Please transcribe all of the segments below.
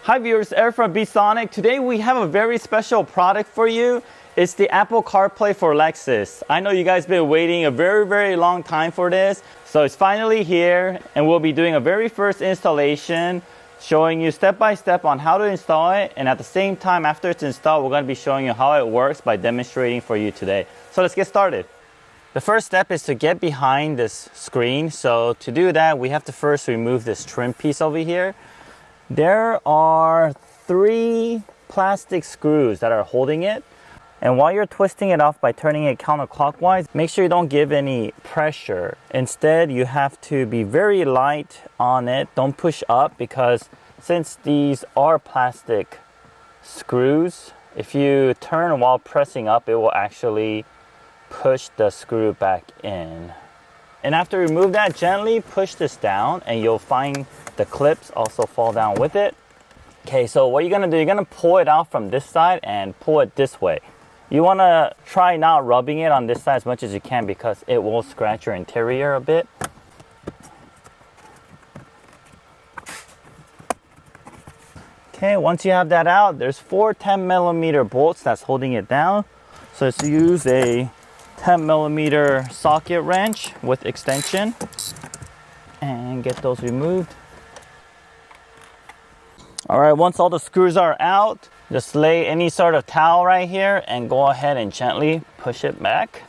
Hi viewers, Eric from Sonic. Today we have a very special product for you. It's the Apple CarPlay for Lexus. I know you guys been waiting a very long time for this. So it's finally here and we'll be doing a very first installation, showing you step by step on how to install it. And at the same time, after it's installed, we're going to be showing you how it works by demonstrating for you today. So let's get started. The first step is to get behind this screen. So to do that, we have to first remove this trim piece over here. There are 3 plastic screws that are holding it. And while you're twisting it off by turning it counterclockwise, make sure you don't give any pressure. Instead, you have to be very light on it. Don't push up, because since these are plastic screws, if you turn while pressing up, it will actually push the screw back in. And after you remove that, gently push this down and you'll find the clips also fall down with it. Okay, so what you're gonna do, you're gonna pull it out from this side and pull it this way. You wanna try not rubbing it on this side as much as you can, because it will scratch your interior a bit. Okay, once you have that out, there's 4 10mm bolts that's holding it down. So let's use a 10mm socket wrench with extension and get those removed. All right, once all the screws are out, just lay any sort of towel right here and go ahead and gently push it back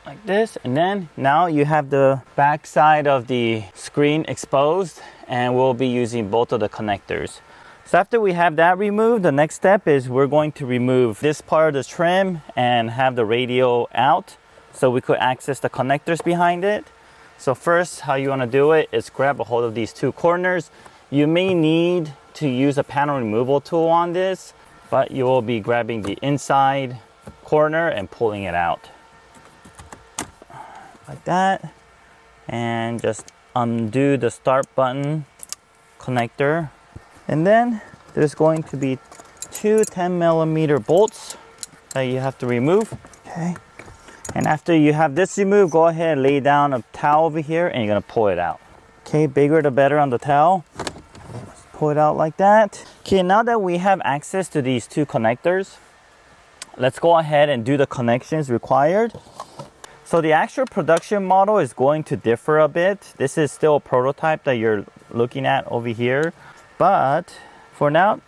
like this. And then now you have the back side of the screen exposed, and we'll be using both of the connectors. So after we have that removed, the next step is we're going to remove this part of the trim and have the radio out so we could access the connectors behind it. So first, how you want to do it is grab a hold of these 2 corners. You may need to use a panel removal tool on this, but you will be grabbing the inside corner and pulling it out like that, and just undo the start button connector. And then there's going to be 2 10mm bolts that you have to remove. Okay. And after you have this removed, go ahead and lay down a towel over here and you're gonna pull it out. Okay, bigger the better on the towel. Pull it out like that. Okay, now that we have access to these 2 connectors, let's go ahead and do the connections required. So the actual production model is going to differ a bit. This is still a prototype that you're looking at over here. But for now,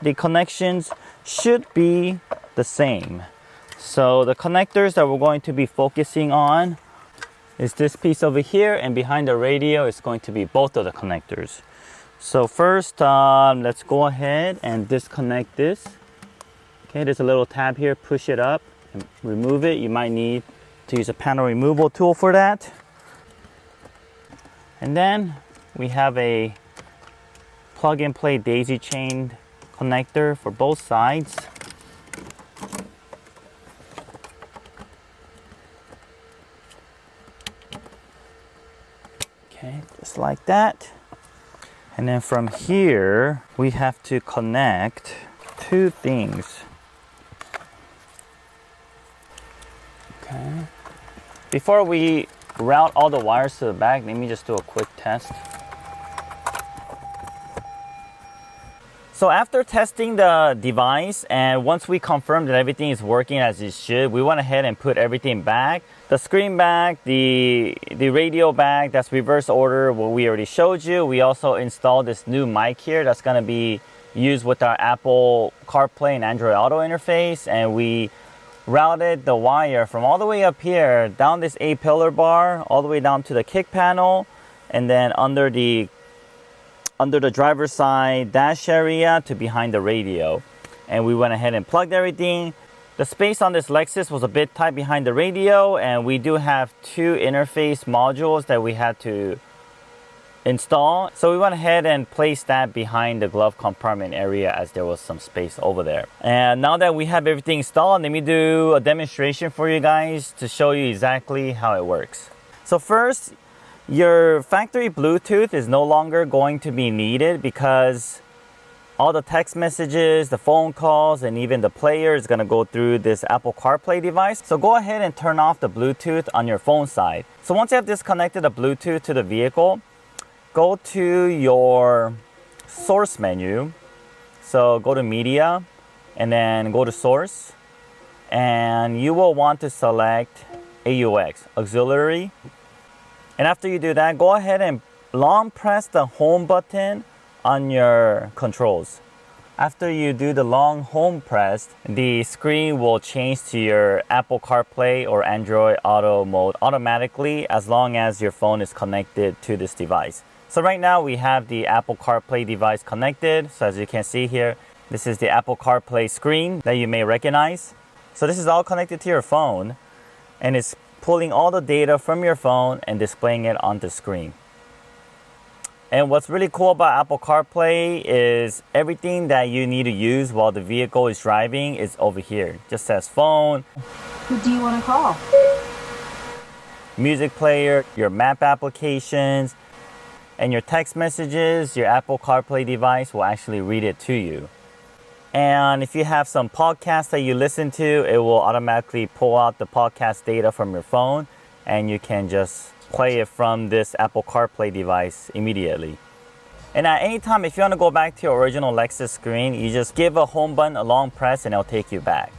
the connections should be the same. So the connectors that we're going to be focusing on is this piece over here, and behind the radio is going to be both of the connectors. So first, let's go ahead and disconnect this. Okay, there's a little tab here, push it up and remove it. You might need to use a panel removal tool for that. And then we have a plug and play daisy chained connector for both sides. Okay, just like that. And then from here, we have to connect 2 things. Okay. Before we route all the wires to the back, let me just do a quick test. So after testing the device, and once we confirm that everything is working as it should, we went ahead and put everything back. The screen back, the radio back, that's reverse order, what we already showed you. We also installed this new mic here that's gonna be used with our Apple CarPlay and Android Auto interface. And we routed the wire from all the way up here, down this A-pillar bar, all the way down to the kick panel, and then under the driver's side dash area to behind the radio. And we went ahead and plugged everything. The space on this Lexus was a bit tight behind the radio, and we do have 2 interface modules that we had to install. So we went ahead and placed that behind the glove compartment area, as there was some space over there. And now that we have everything installed, let me do a demonstration for you guys to show you exactly how it works. So first, your factory Bluetooth is no longer going to be needed, because all the text messages, the phone calls, and even the player is going to go through this Apple CarPlay device. So go ahead and turn off the Bluetooth on your phone side. So once you have disconnected the Bluetooth to the vehicle, go to your source menu. So go to media and then go to source, and you will want to select AUX, auxiliary. And after you do that, go ahead and long press the home button on your controls. After you do the long home press, the screen will change to your Apple CarPlay or Android Auto mode automatically as long as your phone is connected to this device. So right now we have the Apple CarPlay device connected. So as you can see here, this is the Apple CarPlay screen that you may recognize. So this is all connected to your phone, and it's pulling all the data from your phone and displaying it on the screen. And what's really cool about Apple CarPlay is everything that you need to use while the vehicle is driving is over here. Just says phone. Who do you want to call? Music player, your map applications, and your text messages. Your Apple CarPlay device will actually read it to you. And if you have some podcasts that you listen to, it will automatically pull out the podcast data from your phone, and you can just play it from this Apple CarPlay device immediately. And at any time, if you want to go back to your original Lexus screen, you just give a home button a long press and it'll take you back.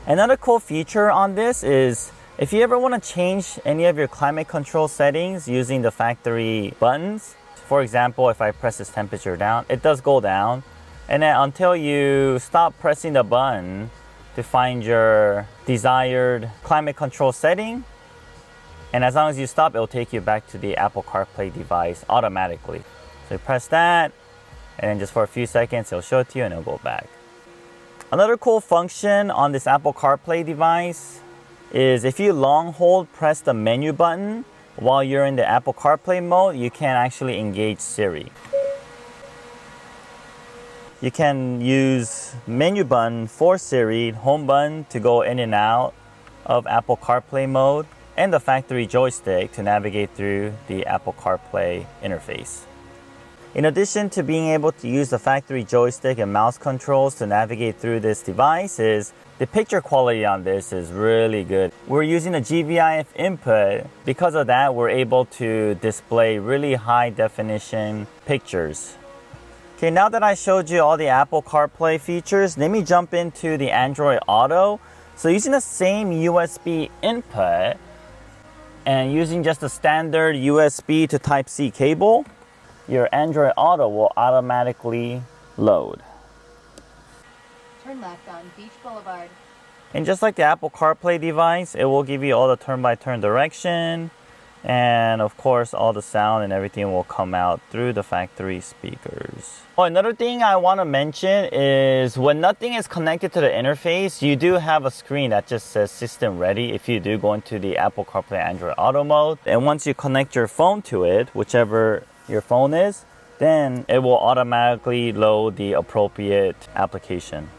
Another cool feature on this is if you ever want to change any of your climate control settings using the factory buttons, for example, if I press this temperature down, it does go down. And then until you stop pressing the button to find your desired climate control setting, and as long as you stop, it'll take you back to the Apple CarPlay device automatically. So you press that, and then just for a few seconds, it'll show it to you and it'll go back. Another cool function on this Apple CarPlay device is if you long hold press the menu button while you're in the Apple CarPlay mode, you can actually engage Siri. You can use menu button for Siri, home button to go in and out of Apple CarPlay mode, and the factory joystick to navigate through the Apple CarPlay interface. In addition to being able to use the factory joystick and mouse controls to navigate through this device, the picture quality on this is really good. We're using a GVIF input. Because of that, we're able to display really high definition pictures. Okay, now that I showed you all the Apple CarPlay features, let me jump into the Android Auto. So using the same USB input, and using just a standard USB to Type-C cable, your Android Auto will automatically load. Turn left on Beach Boulevard. And just like the Apple CarPlay device, it will give you all the turn-by-turn direction, and of course all the sound and everything will come out through the factory speakers. Oh, another thing I want to mention is when nothing is connected to the interface, you do have a screen that just says system ready if you do go into the Apple CarPlay Android Auto mode. And once you connect your phone to it, whichever your phone is, then it will automatically load the appropriate application.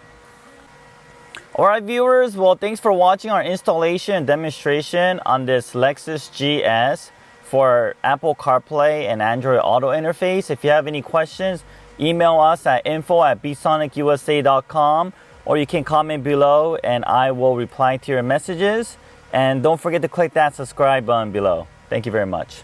Alright viewers, well thanks for watching our installation and demonstration on this Lexus GS for Apple CarPlay and Android Auto interface. If you have any questions, email us at info@bsonicusa.com, or you can comment below and I will reply to your messages. And don't forget to click that subscribe button below. Thank you very much.